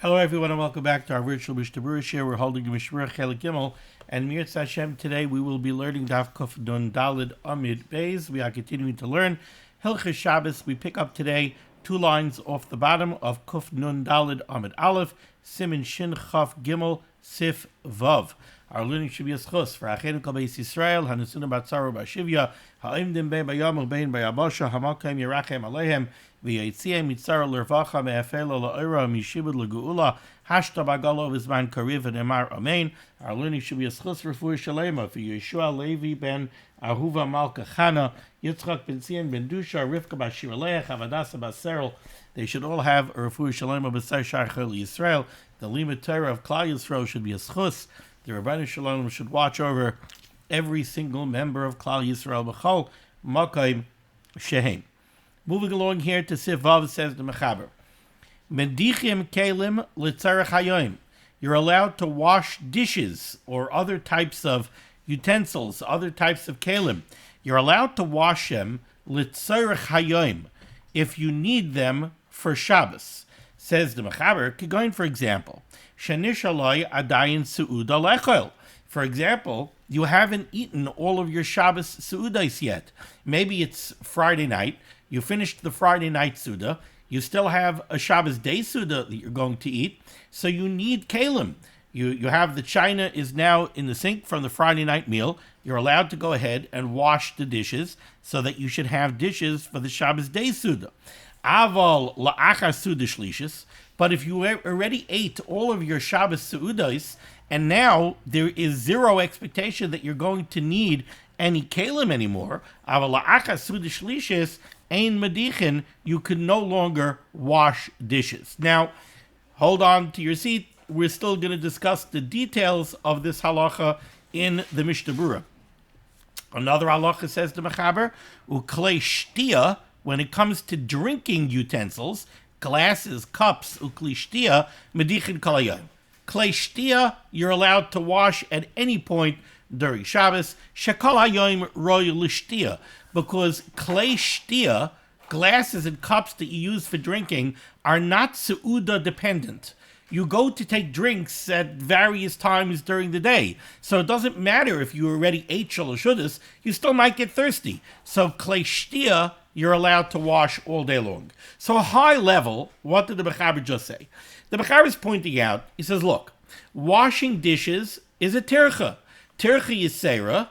Hello, everyone, and welcome back to our virtual Mishnah Berurah share. We're holding the Mishnah Berurah Chelik Gimel, and Mirz Hashem today we will be learning Daf Kuf Nun Dalid Amid Beis. We are continuing to learn Hilchos Shabbos. We pick up today 2 lines off the bottom of Kuf Nun Dalid Amid Aleph, Siman Shin Chaf Gimel Sif Vav. Our learning should be a schus for Achenu Kol Beis Yisrael, Hanusunu Batzaru Bashivya, Ha'imdim Bein Bayam Ubein Bayabosha, Hamakim Yerachem Aleihem, V'yitziam Mitzara L'Rvacha Me'afela L'Oira Mishibud L'Geula, Hashta Bagalo V'zman Kariv and Emar Amen. Our learning should be a schus for Shalema for Yeshua Levi ben Ahuva Malka Chana, Yitzchak ben Zion ben Dusha, Rivka Bashir Aleach, Avadasa Baserel. They should all have a Refuah Shalema B'Sar Shachel Yisrael. The limud Torah of Klal Yisrael should be a schus. The Rabbeinu Shalom should watch over every single member of Klal Yisrael B'chol Makayim Shehem. Moving along here to Sif Vav, says the Mechaber. Medichim kelim litzarech hayoim. You're allowed to wash dishes or other types of utensils, other types of kelim. You're allowed to wash them litzarech hayoim if you need them for Shabbos. Says the Mechaber, Kigoin, for example, Shanish aloi adayin su'uda lechol. For example, you haven't eaten all of your Shabbos su'udais yet. Maybe it's Friday night. You finished the Friday night Suda. You still have a Shabbos day Suda that you're going to eat. So you need kalim. You have the china is now in the sink from the Friday night meal. You're allowed to go ahead and wash the dishes so that you should have dishes for the Shabbos day Suda. Aval la'achar Suda shlishis. But if you already ate all of your Shabbos Su'udais, and now there is zero expectation that you're going to need any kalim anymore, aval la'achar Suda shlishis, ein medichin, you can no longer wash dishes. Now, hold on to your seat. We're still going to discuss the details of this halacha in the Mishnah Berurah. Another halacha, says the Mechaber, uklei shtia, when it comes to drinking utensils, glasses, cups, ukli shtia, medichin kalayim. Klei shtia, you're allowed to wash at any point during Shabbos. Shekol hayoim roy l'shtia, because klei shtia, glasses and cups that you use for drinking, are not seuda dependent. You go to take drinks at various times during the day. So it doesn't matter if you already ate shalashudas, you still might get thirsty. So klei shtia, you're allowed to wash all day long. So a high level, what did the Mechaber just say? The Mechaber is pointing out, he says, look, washing dishes is a tircha. Tircha yisera,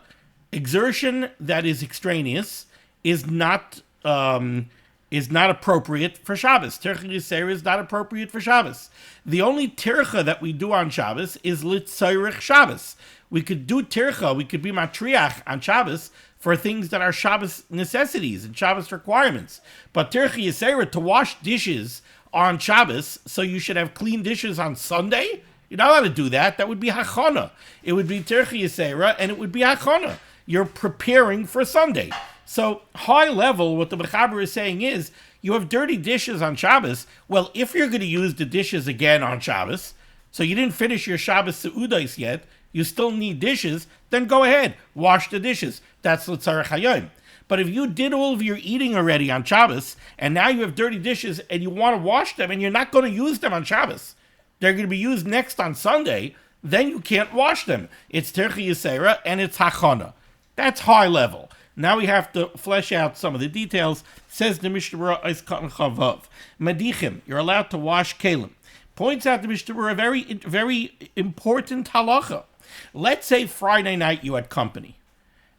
exertion that is extraneous, is not appropriate for Shabbos. Tircha yisera is not appropriate for Shabbos. The only tircha that we do on Shabbos is litzorech Shabbos. We could do tircha, we could be matriach on Shabbos for things that are Shabbos necessities and Shabbos requirements. But tircha yisera, to wash dishes on Shabbos, so you should have clean dishes on Sunday, you're not allowed to do that. That would be hachana. It would be tircha yisera, and it would be hachana. You're preparing for Sunday. So high level, what the Mechaber is saying is, you have dirty dishes on Shabbos. Well, if you're going to use the dishes again on Shabbos, so you didn't finish your Shabbos seudais yet, you still need dishes, then go ahead, wash the dishes. That's l'tzarech hayoim. But if you did all of your eating already on Shabbos, and now you have dirty dishes and you want to wash them and you're not going to use them on Shabbos, they're going to be used next on Sunday, then you can't wash them. It's tircha yisera and it's hachana. That's high level. Now we have to flesh out some of the details. Says the Mishnah Berurah, Eis Katan Chavav. Medichim, you're allowed to wash kalim. Points out the Mishnah Berurah a very, very important halacha. Let's say Friday night you had company,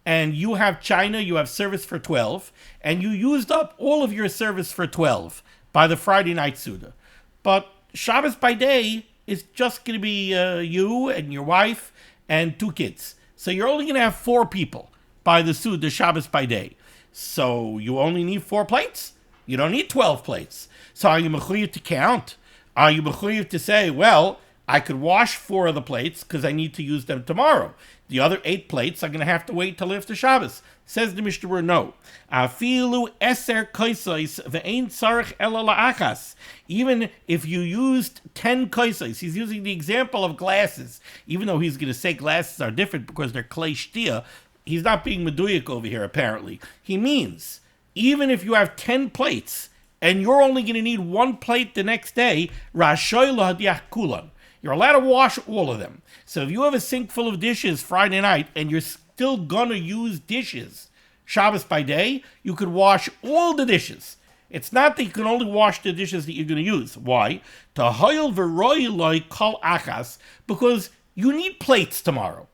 and you have china, you have service for 12, and you used up all of your service for 12 by the Friday night Suda. But Shabbos by day is just going to be you and your wife and 2 kids. So you're only going to have 4 people by the Suda Shabbos by day. So you only need 4 plates? You don't need 12 plates. So are you mechuyev to count? Are you mechuyev to say, well, I could wash 4 of the plates because I need to use them tomorrow. The other 8 plates I'm going to have to wait till after Shabbos. Says the Mishnah Berurah, no. Afilu eser koisos ve'ein tzarich ela la'achas. Even if you used 10 koisos, he's using the example of glasses. Even though he's going to say glasses are different because they're klei shtia, he's not being meduyik over here apparently. He means, even if you have 10 plates and you're only going to need one plate the next day, rashoy lahadiach kulan. You're allowed to wash all of them. So if you have a sink full of dishes Friday night and you're still going to use dishes Shabbos by day, you could wash all the dishes. It's not that you can only wash the dishes that you're going to use. Why? Tahoyel v'roy loy kol achas, because you need plates tomorrow.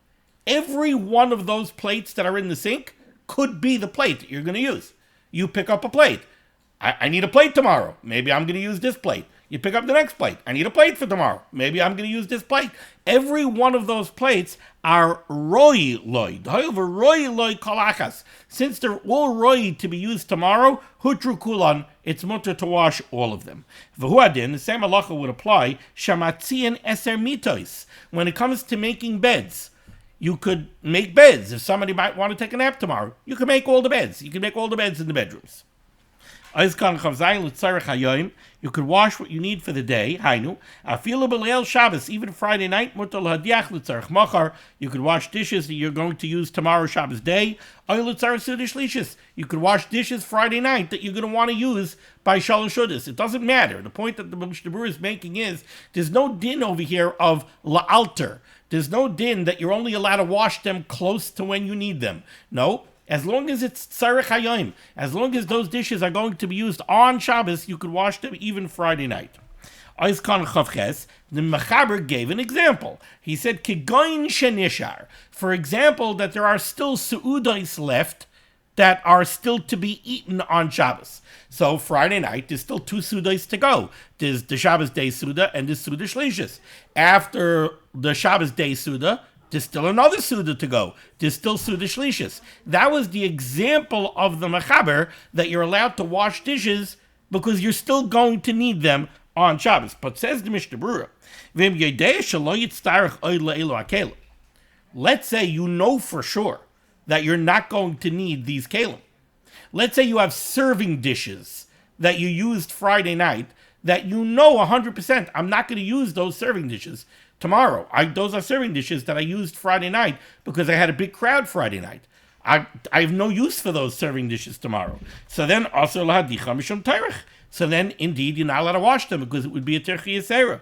Every one of those plates that are in the sink could be the plate that you're going to use. You pick up a plate. I need a plate tomorrow. Maybe I'm going to use this plate. You pick up the next plate. I need a plate for tomorrow. Maybe I'm going to use this plate. Every one of those plates are roi loy. Roi loy kolachas. Since they're all roi to be used tomorrow, hutru kulan, it's mutter to wash all of them. V'huadin, the same halacha would apply, shamatzian eser mitos. When it comes to making beds, you could make beds. If somebody might want to take a nap tomorrow, you can make all the beds. You can make all the beds in the bedrooms. You could wash what you need for the day. Even Friday night, you could wash dishes that you're going to use tomorrow Shabbos day. You could wash dishes Friday night that you're going to want to use by Shalosh Shudas. It doesn't matter. The point that the Mishnah Berurah is making is there's no din over here of la'alter. There's no din that you're only allowed to wash them close to when you need them. No. As long as it's tzarech hayom, as long as those dishes are going to be used on Shabbos, you could wash them even Friday night. The Mechaber gave an example. He said, Kigoin shenishar. For example, that there are still su'udais left that are still to be eaten on Shabbos. So Friday night, there's still 2 sudas to go. There's the Shabbos day suda and the suda shlishis. After the Shabbos day suda, there's still another Suda to go. There's still Suda Shlishis. That was the example of the Mechaber that you're allowed to wash dishes because you're still going to need them on Shabbos. But says the Mishnah Berurah, let's say you know for sure that you're not going to need these kalim. Let's say you have serving dishes that you used Friday night that you know 100% I'm not going to use those serving dishes tomorrow. Those are serving dishes that I used Friday night because I had a big crowd Friday night. I have no use for those serving dishes tomorrow. So then, also lahadicha mishum teirich. So then, indeed, you're not allowed to wash them because it would be a terchi yisera.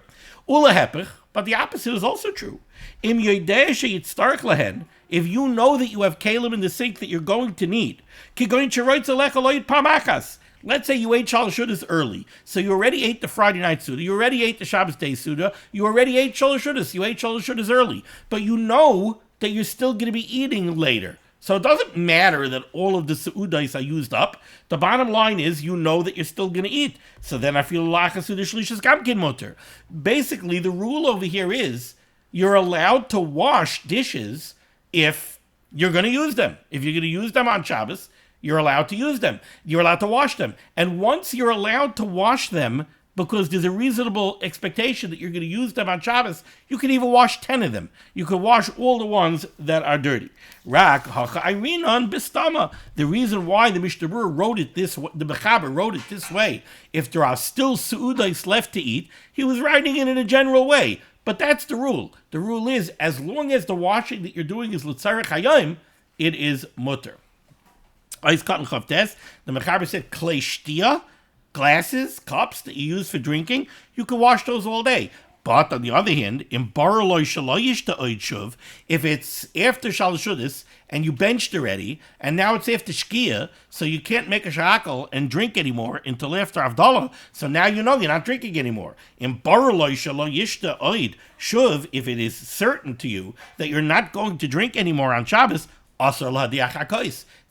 Ulahepich, but the opposite is also true. Im yoideh sheyitztarich lehen, if you know that you have kalim in the sink that you're going to need, kigoin sheroitz alecha lo yitpamachas. Let's say you ate Shalosh Shudas early, so you already ate the Friday night Suda, you already ate the Shabbos day Suda, you already ate Shalosh Shudas, you ate Shalosh Shudas early, but you know that you're still going to be eating later. So it doesn't matter that all of the Su'udais are used up. The bottom line is you know that you're still going to eat. So then I feel Lacha Suda Shlishas Gamkin Mutter. Basically, the rule over here is you're allowed to wash dishes if you're going to use them. If you're going to use them on Shabbos, you're allowed to use them. You're allowed to wash them. And once you're allowed to wash them, because there's a reasonable expectation that you're going to use them on Shabbos, you can even wash 10 of them. You can wash all the ones that are dirty. Rak ha'cha'inon bistama. The reason why the Mishnah Berurah wrote it this way, the Mechaber wrote it this way, if there are still su'udais left to eat, he was writing it in a general way. But that's the rule. The rule is, as long as the washing that you're doing is l'tzarech hayom, it is mutter. The Mechaber said, klei shtia, glasses, cups that you use for drinking, you can wash those all day. But on the other hand, if it's after Shalosh Shudas and you benched already, and now it's after Shkia, so you can't make a shakal and drink anymore until after Avdallah, so now you know you're not drinking anymore. Shuv, if it is certain to you that you're not going to drink anymore on Shabbos,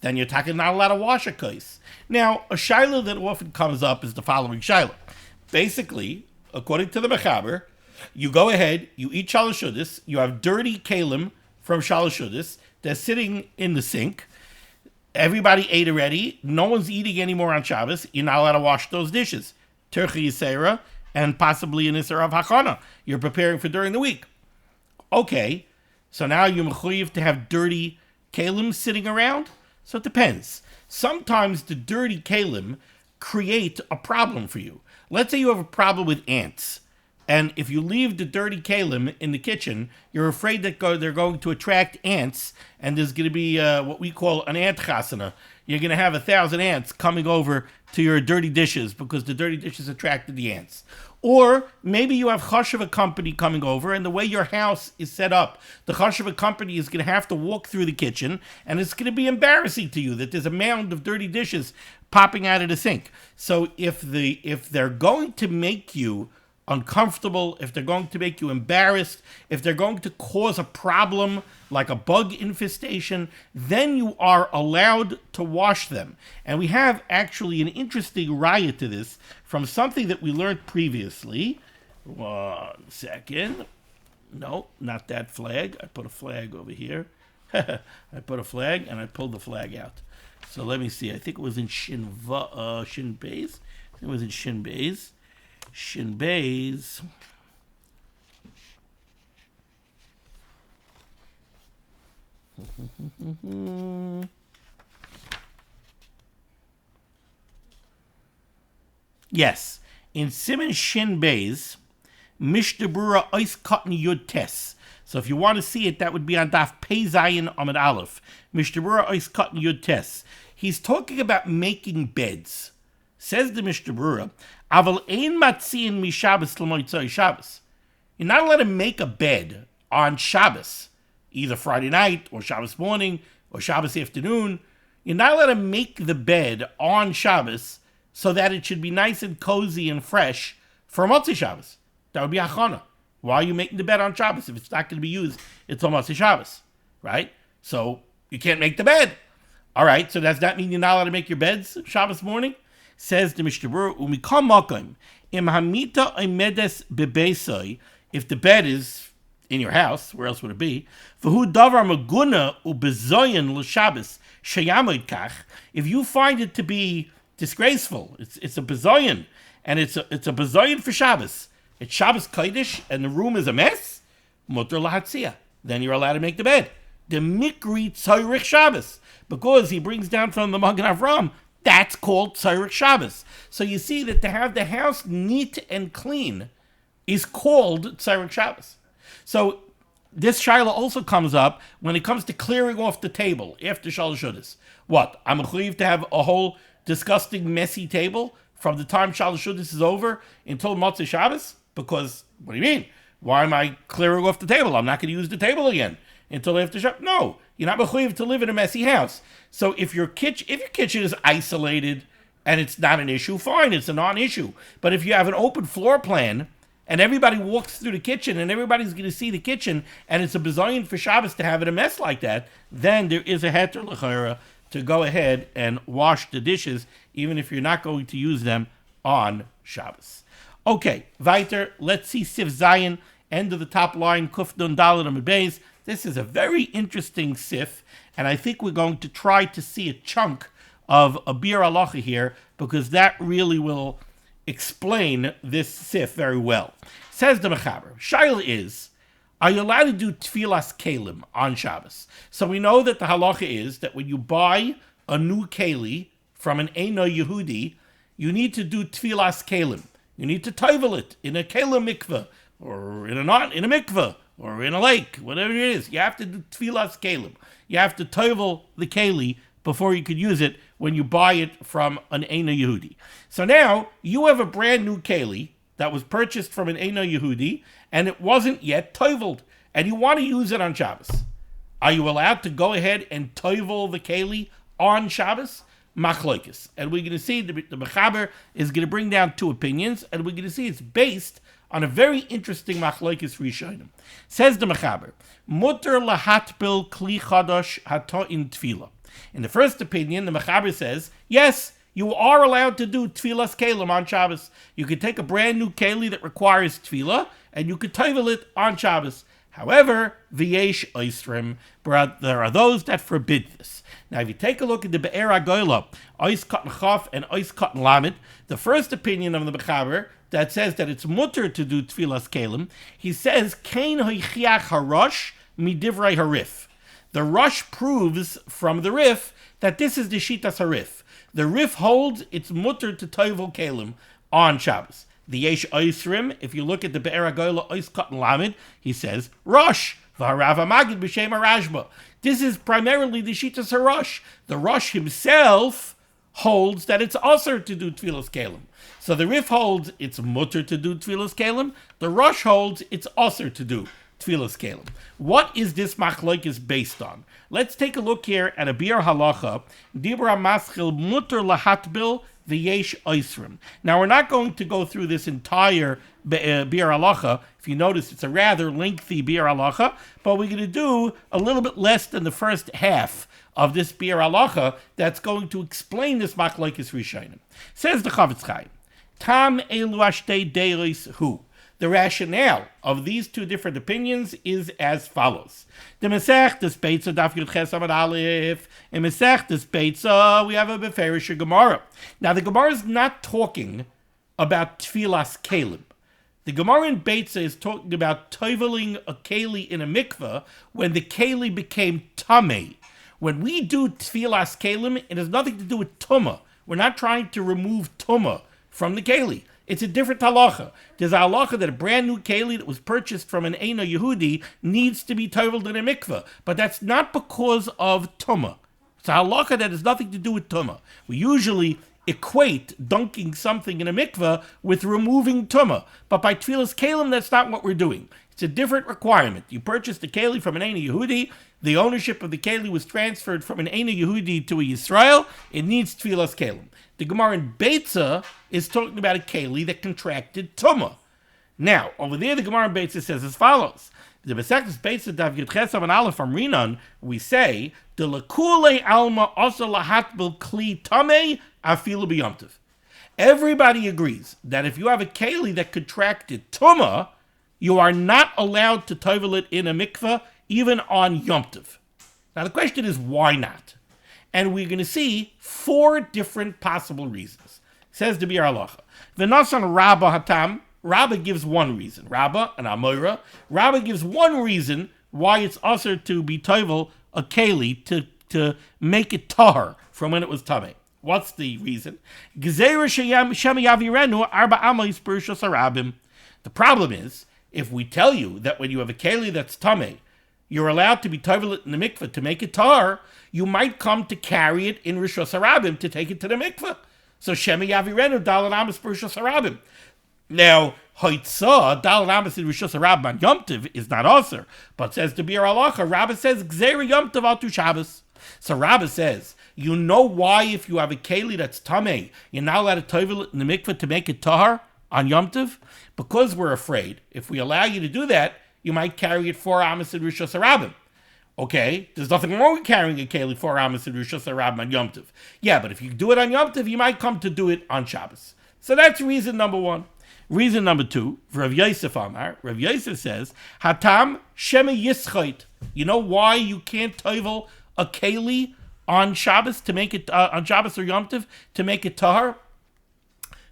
then you're talking not allowed to wash a kais. Now, a shaila that often comes up is the following shaila. Basically, according to the Mechaber, you go ahead, you eat Shalosh Shudas, you have dirty kalim from Shalosh Shudas, they're sitting in the sink, everybody ate already, no one's eating anymore on Shabbos, you're not allowed to wash those dishes. Terchi Yisera, and possibly an Isser of Hachana. You're preparing for during the week. Okay, so now you're mechuyev to have dirty kalim sitting around? So it depends. Sometimes the dirty kalim create a problem for you. Let's say you have a problem with ants. And if you leave the dirty kalim in the kitchen, you're afraid that they're going to attract ants, and there's going to be what we call an ant chasana. you're going to have 1,000 ants coming over to your dirty dishes because the dirty dishes attracted the ants. Or maybe you have chashuva company coming over, and the way your house is set up, the chashuva company is going to have to walk through the kitchen, and it's going to be embarrassing to you that there's a mound of dirty dishes popping out of the sink. So if they're going to make you uncomfortable, if they're going to make you embarrassed, if they're going to cause a problem like a bug infestation, then you are allowed to wash them. And we have actually an interesting riot to this from something that we learned previously. 1 second. No, not that flag. I put a flag over here. I put a flag and I pulled the flag out. So let me see. I think it was in Shin Beis. It was in Shin Beis. Shin Beis. Yes, in Siman Shin Beis, Mishnah Berurah Ois Cotton Yud Tes. So if you want to see it, that would be on Daf Pei Zayin Amud Aleph. Mishnah Berurah Ois Cotton Yud Tes. He's talking about making beds. Says the Mishnah Berurah, Aval ein matziin mi Shabbos l'moitzai Shabbos. You're not allowed to make a bed on Shabbos, either Friday night or Shabbos morning or Shabbos afternoon. You're not allowed to make the bed on Shabbos so that it should be nice and cozy and fresh for Motzei Shabbos. That would be Achana. Why are you making the bed on Shabbos if it's not going to be used until Motzei Shabbos, right? So you can't make the bed. All right, so does that mean you're not allowed to make your beds Shabbos morning? Says the Mishnah Berurah, Umikam Makom, Im Hamita Omedes Bebeisai, if the bed is in your house, where else would it be? V'hu davar maguna ubezoyin l'Shabbos sheyamod kach. If you find it to be disgraceful, it's a bezoyin, and it's a bezoyin for Shabbos. It's Shabbos Kodesh, and the room is a mess. Mutter lahatzia. Then you're allowed to make the bed. The mikri tzayrich Shabbos, because he brings down from the Magen Avram. That's called Tzarech Shabbos. So you see that to have the house neat and clean is called Tzarech Shabbos. So this shaila also comes up when it comes to clearing off the table after Shalosh Shudas. What? I'm mechuyev to have a whole disgusting, messy table from the time Shalosh Shudas is over until Motzei Shabbos? Because, what do you mean? Why am I clearing off the table? I'm not going to use the table again until after Shabbos. No, you're not mechuyev to live in a messy house. So if your kitchen is isolated and it's not an issue, fine, it's a non-issue. But if you have an open floor plan and everybody walks through the kitchen and everybody's going to see the kitchen and it's a bizayon for Shabbos to have it a mess like that, then there is a heter l'chayra to go ahead and wash the dishes, even if you're not going to use them on Shabbos. Okay, weiter. Let's see Sif Zayin, end of the top line, Kuf Dun Daled Amud Beis. This is a very interesting sif, and I think we're going to try to see a chunk of a bir halacha here, because that really will explain this sif very well. Says the Mechaber, Shaila is, are you allowed to do tfilas kelim on Shabbos? So we know that the halacha is that when you buy a new keli from an Eino Yehudi, you need to do tfilas kelim. You need to tovel it in a kelim mikveh, or in a mikveh, or in a lake, whatever it is. You have to do tfilas kelim. You have to tovel the keli before you could use it when you buy it from an Eino Yehudi. So now, you have a brand new keli that was purchased from an Eino Yehudi, and it wasn't yet toveled, and you want to use it on Shabbos. Are you allowed to go ahead and tovel the keli on Shabbos? Machlokes. And we're going to see the Mechaber is going to bring down two opinions, and we're going to see it's based on a very interesting machlokes rishonim. Says the Mechaber, Mutter lahatbil kli chadash hato in tefillah. In the first opinion, the Mechaber says, yes, you are allowed to do tfilas kelim on Shabbos. You could take a brand new keli that requires tefillah, and you could tovel it on Shabbos. However, v'yesh oisrim, there are those that forbid this. Now, if you take a look at the Be'er HaGoyla, Ois Katan Chaf and Ois Katan Lamed, the first opinion of the Mechaber that says that it's mutter to do tfilas kelim, he says, Kein hoichiach harosh midivrei harif. The Rush proves from the Rif that this is the Shitas Harif. The Rif holds it's mutter to tovel kelim on Shabbos. The Yesh Oisrim, if you look at the Be'er HaGoyla Ois Katan Lamed, he says, Rosh, V'harav HaMagid B'Shem HaRashba. This is primarily the Shitas HaRosh. The Rosh himself holds that it's also to do Tfilas Kelim. So the Rif holds it's mutter to do Tfilas Kelim. The Rosh holds it's also to do Tfilas Kelim. What is this machlokes based on? Let's take a look here at a Biur Halacha. Dibra Maschil mutter lahatbil v'yesh oisrim. Now we're not going to go through this entire Biur Halacha. If you notice, it's a rather lengthy Biur Halacha, but we're going to do a little bit less than the first half of this Biur Halacha that's going to explain this machlokes rishonim. Says the Chavetz Chaim, Tam elu ashtei deiros hu. The rationale of these two different opinions is as follows. The Masechtas Beitza Daf Yud Ches Amud Aleph. In Masechtas Beitza, we have a Beferish Gemara. Now, the Gemara is not talking about Tfilas Kelim. The Gemara in Beitza is talking about toveling a keli in a mikveh when the keli became tamei. When we do Tfilas Kelim, it has nothing to do with tumah. We're not trying to remove tumah from the keli. It's a different halacha. There's a halacha that a brand new keli that was purchased from an Eino Yehudi needs to be toveled in a mikveh, but that's not because of tumah. It's a halacha that has nothing to do with tumah. We usually equate dunking something in a mikveh with removing tumah, but by tfilas kelim, that's not what we're doing. It's a different requirement. You purchased a keli from an Eino Yehudi. The ownership of the keli was transferred from an Eino Yehudi to a Yisrael. It needs tfilas kelim. The Gemara in Beitza is talking about a keli that contracted tumah. Now, over there, the Gemara in Beitza says as follows. The Masechtas Beitza Daf Yud Ches Amud Aleph from Rinon, we say, the lekule alma also lahatbil kli tamei afilu b'yomtiv. Everybody agrees that if you have a keli that contracted tumah, you are not allowed to tovel it in a mikveh, even on Yom Tov. Now the question is, why not? And we're going to see 4 different possible reasons. Says the Biur Halacha. V'nasan Rabba hatam. Rabba gives one reason. Rabba, an Amora. Rabba gives one reason why it's also to be tovel a keli, to make it tahar from when it was tamei. What's the reason? Gezeira shemi yavirenu arba amois perushos harabim. The problem is, if we tell you that when you have a keli that's tamei, you're allowed to be tovel it in the mikveh to make it tar, you might come to carry it in Rishos Harabim to take it to the mikveh. So Shemi Yavirenu Dalan Amos Rishos Harabim. Now, Hoitzah, Dalan Amos in Rishos Harabim on Yom Tov is not also, but says the Biur Halacha, Rabbah says, Gzeira Yom Tov Al Tu Shabbos. So Rabbah says, you know why if you have a keli that's tamei, you're not allowed to tovel it in the mikveh to make it tahar on Yom Tov? Because we're afraid, if we allow you to do that, you might carry it 4 Amos in Rishos Harabim. Okay, there's nothing wrong with carrying a keli 4 Amos in Rishos Harabim on Yom Tov. Yeah, but if you do it on Yom Tov, you might come to do it on Shabbos. So that's reason number 1. Reason number 2, Rav Yosef Amar, Rav Yosef says, Hatam Shemi Yischait. You know why you can't tovel a keli on Shabbos to make it on Shabbos or Yom Tov to make it tahar?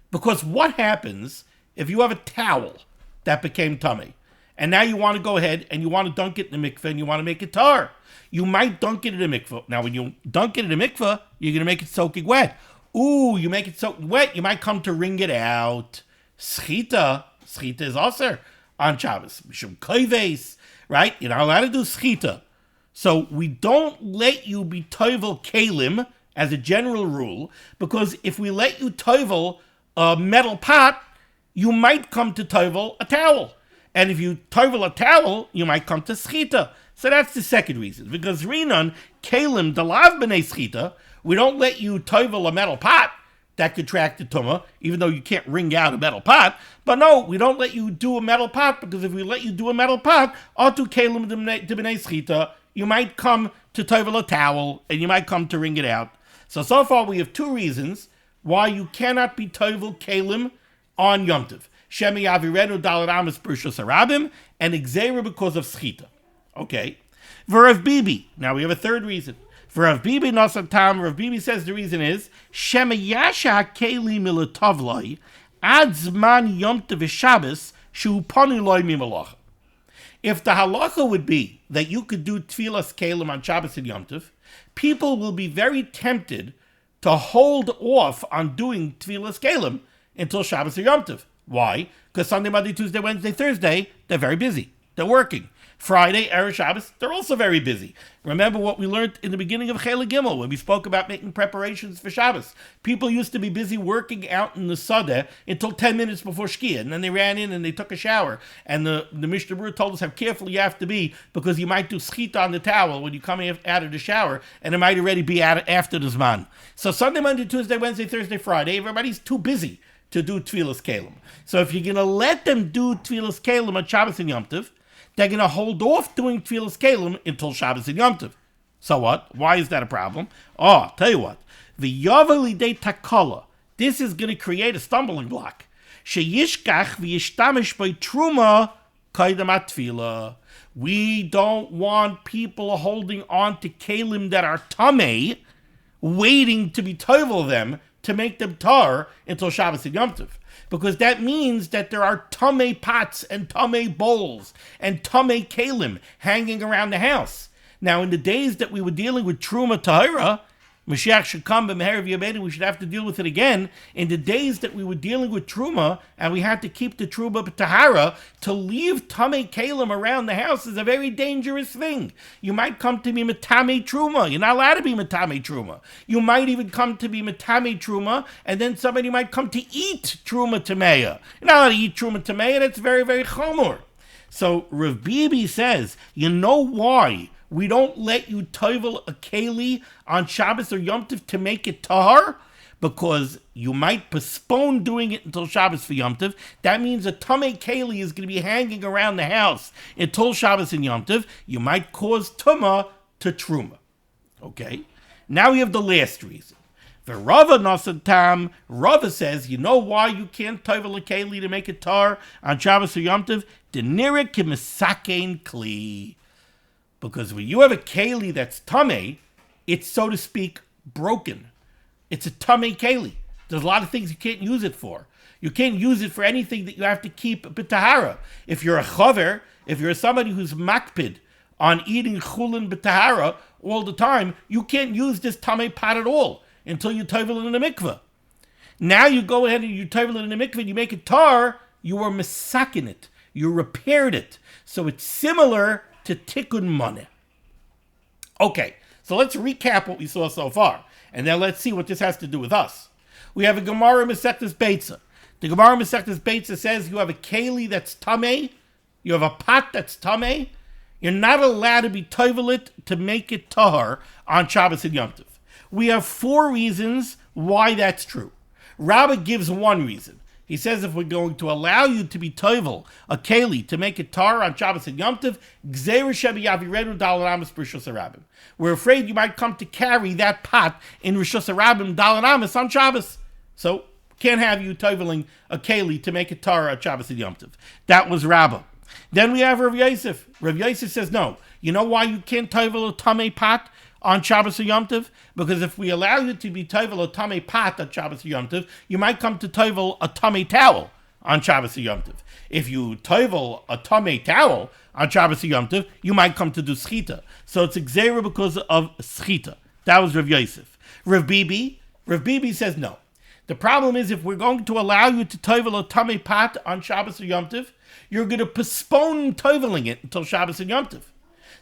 Because what happens if you have a towel that became tamei, and now you want to go ahead and you want to dunk it in the mikveh and you want to make it tar? You might dunk it in a mikveh. Now, when you dunk it in a mikveh, you're going to make it soaking wet. Ooh, you make it soaking wet, you might come to wring it out. Schita is also on Shabbos. Mishum koives, right? You're not allowed to do schita. So we don't let you be tovel kelim as a general rule, because if we let you tovel a metal pot, you might come to tovel a towel. And if you tovel a towel, you might come to schita. So that's the second reason. Because Rinon, kelim dalav b'nei schita, we don't let you tovel a metal pot that contracted tumah, even though you can't wring out a metal pot. But no, we don't let you do a metal pot, because if we let you do a metal pot, atu kelim b'nei schita, you might come to tovel a towel, and you might come to wring it out. So far we have 2 reasons why you cannot be tovel kelim on Yom Tov. Shemi Avirenu Dalet Amos Perushos Harabim, and Gzeira because of Schita. Okay. V'Rav Bibi. Now we have a 3rd reason. V'Rav Bibi Nasan Tam. Rav Bibi says the reason is Shemi Yasha Keli Milatavloi Ad Zman Yom Tov Shabbos Shu Pani Loi Mimalacha. If the halacha would be that you could do Tfilas Kelim on Shabbos and Yom Tov, people will be very tempted to hold off on doing Tfilas Kelim until Shabbos or Yom Tov. Why? Because Sunday, Monday, Tuesday, Wednesday, Thursday, they're very busy. They're working. Friday, Erev Shabbos, they're also very busy. Remember what we learned in the beginning of Chela Gimel when we spoke about making preparations for Shabbos. People used to be busy working out in the Sadeh until 10 minutes before Shkia, and then they ran in and they took a shower. And the Mishnah Berurah told us how careful you have to be because you might do schita on the towel when you come out of the shower, and it might already be out after the Zman. So Sunday, Monday, Tuesday, Wednesday, Thursday, Friday, everybody's too busy to do Tfilas Kalim. So if you're going to let them do Tfilas Kalim on Shabbos and Yom Tov, they're going to hold off doing Tfilas Kalim until Shabbos and Yom Tov. So what? Why is that a problem? Oh, I'll tell you what. The Yavali de Takala. This is going to create a stumbling block. Sheyishkach v'yishtamish by Truma kaidamat tefillah. We don't want people holding on to Kalim that are Tameh, waiting to be tovel them to make them tar until Shabbos and Yom Tov. Because that means that there are Tameh pots and Tameh bowls and Tameh Kalim hanging around the house. Now, in the days that we were dealing with Truma Tahira, Mashiach should come, but Meher V'Yameinu, we should have to deal with it again. In the days that we were dealing with Truma, and we had to keep the Truma Tahara, to leave Tamei Kalim around the house is a very dangerous thing. You might come to be Matame Truma. You're not allowed to be Matame Truma. You might even come to be Matame Truma, and then somebody might come to eat Truma Tameya. You're not allowed to eat Truma Tameya. That's very, very chomor. So Rav Bibi says, you know why we don't let you tovel a keli on Shabbos or Yom Tov to make it tahar? Because you might postpone doing it until Shabbos for Yom Tov. That means a tamei keli is going to be hanging around the house until Shabbos and Yom Tov. You might cause tumah to truma. Okay? Now we have the last reason. The Rava Nasantam, Rava says, you know why you can't tovel a keli to make it tar on Shabbos or Yom Tov? Denira kimisakein kli. Because when you have a keli that's tamei, it's, so to speak, broken. It's a tamei keli. There's a lot of things you can't use it for. You can't use it for anything that you have to keep b'tahara. If you're a chaver, if you're somebody who's makpid on eating chulin b'tahara all the time, you can't use this tamei pot at all until you tovel it in a mikveh. Now you go ahead and you tovel it in a mikveh and you make it tar, you are misakin it. You repaired it. So it's similar to tikkun moneh. Okay, so let's recap what we saw so far, and then let's see what this has to do with us. We have a Gemara Masechtas Beitza. The Gemara Masechtas Beitza says you have a keli that's tamei, you have a pot that's tamei, you're not allowed to be tovel it to make it tahar on Shabbos and Yom Tov. We have 4 reasons why that's true. Rabbah gives one reason. He says if we're going to allow you to be tovel a keli to make it tar on Shabbos and Yom Tov, we're afraid you might come to carry that pot in Rishus Harabim Daled Amos on Shabbos. So can't have you toveling a keli to make it tar on Shabbos and Yom Tov. That was Rabbah. Then we have Rav Yosef. Rav Yosef says no. You know why you can't tovel a tamei pot on Shabbos or Yom Tov? Because if we allow you to be tovel a tamei pot on Shabbos or Yom Tov, you might come to tovel a tamei towel on Shabbos or Yom Tov. If you tovel a tamei towel on Shabbos or Yom Tov, you might come to do schita. So it's exera because of schita. That was Rav Yosef. Rav Bibi says no. The problem is if we're going to allow you to tovel a tamei pot on Shabbos or Yom Tov, you're going to postpone toveling it until Shabbos and Yom Tov.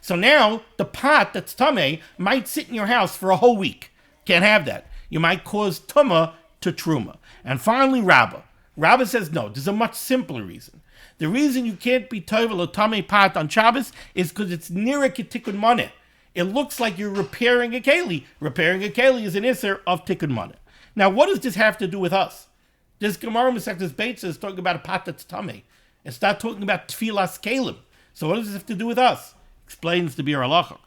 So now, the pot that's tamei might sit in your house for a whole week. Can't have that. You might cause tumah to truma. And finally, Rabbah. Rabbah says no. There's a much simpler reason. The reason you can't be tovel a tamei pot on Shabbos is because it's nira tikkun moneh. It looks like you're repairing a keli. Repairing a keli is an isser of tikkun moneh. Now, what does this have to do with us? This Gemara Masechtas Beitza is talking about a pot that's tamei. It's not talking about tfilas kalim. So what does this have to do with us? Explains the Bir Halacha.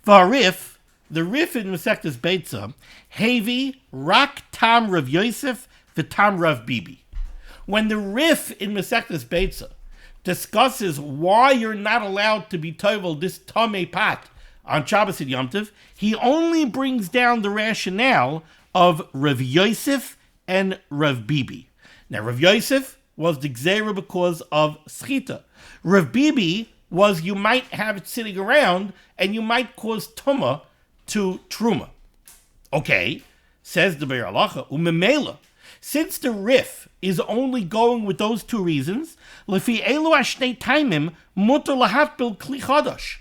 The Rif in Masechtas Beitza, Hevi Rak Tam Rav Yosef v'Tam Rav Bibi. When the Rif in Masechtas Beitza discusses why you're not allowed to be tovel this tamei pot on Shabbos and Yom Tov, he only brings down the rationale of Rav Yosef and Rav Bibi. Now Rav Yosef was the gzera because of schita. Rav Bibi was you might have it sitting around and you might cause tumah to truma. Okay, says the Be'er Halacha, umemela. Since the Rif is only going with those two reasons, lefi elu hashnei taimim mutar lahafbil kli chadash.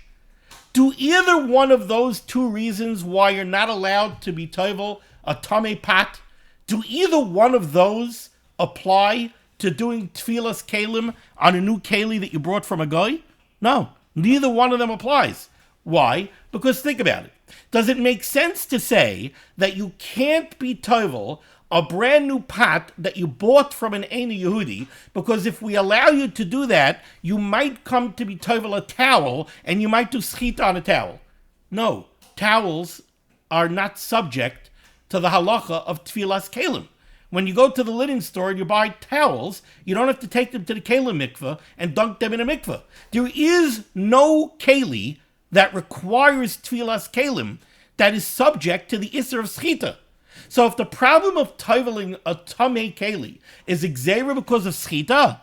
Do either one of those two reasons why you're not allowed to be tovel a tamei pat, do either one of those apply to doing tfilas kalim on a new keli that you brought from a guy? No, neither one of them applies. Why? Because think about it. Does it make sense to say that you can't be tovel a brand new pot that you bought from an Eina Yehudi, because if we allow you to do that, you might come to be tovel a towel, and you might do schita on a towel? No, towels are not subject to the halacha of tfilas kalim. When you go to the linen store and you buy towels, you don't have to take them to the kalim mikveh and dunk them in a mikveh. There is no keli that requires tfilas kalim that is subject to the isser of schita. So if the problem of toveling a tamei keli is gzeira because of schita,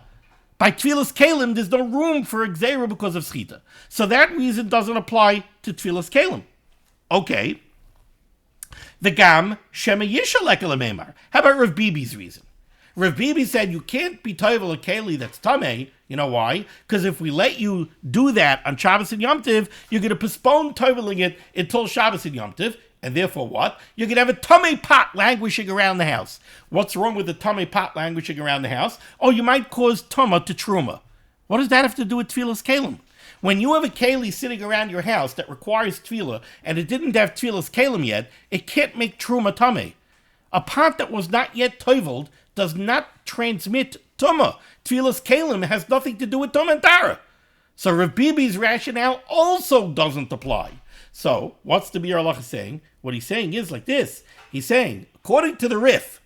by tfilas kalim there's no room for gzeira because of schita. So that reason doesn't apply to tfilas kalim. Okay. The gam shema yishalek elememar. How about Rav Bibi's reason? Rav Bibi said you can't be tovel a keli that's tamei. You know why? Because if we let you do that on Shabbos and Yom Tov, you're going to postpone toveling it until Shabbos and Yom Tov. And therefore what? You're going to have a tamei pot languishing around the house. What's wrong with the tamei pot languishing around the house? Oh, you might cause tuma to truma. What does that have to do with tfilas kalim? When you have a keli sitting around your house that requires tefillah, and it didn't have tfilas kalim yet, it can't make truma tamei. A pot that was not yet toveled does not transmit tuma. Tfilas kalim has nothing to do with tuma and tara. So Rav Bibi's rationale also doesn't apply. So, what's the Biur Halacha saying? What he's saying is like this. He's saying, according to the Rif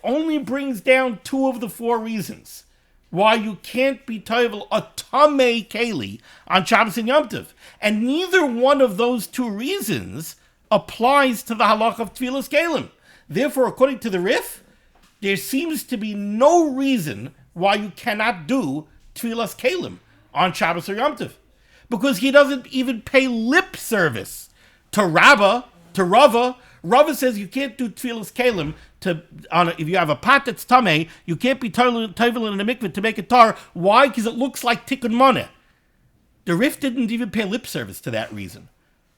only brings down two of the four reasons why you can't be tovel a tamei keli on Shabbos and Yom Tov. And neither one of those two reasons applies to the halacha of tfilas kalim. Therefore, according to the Rif, there seems to be no reason why you cannot do tfilas kalim on Shabbos or Yom Tov. Because he doesn't even pay lip service to Rava. Rava says you can't do tfilas kalim if you have a pot that's tamei, you can't be tovel in a mikveh to make it tar. Why? Because it looks like tikkun moneh. The Rif didn't even pay lip service to that reason.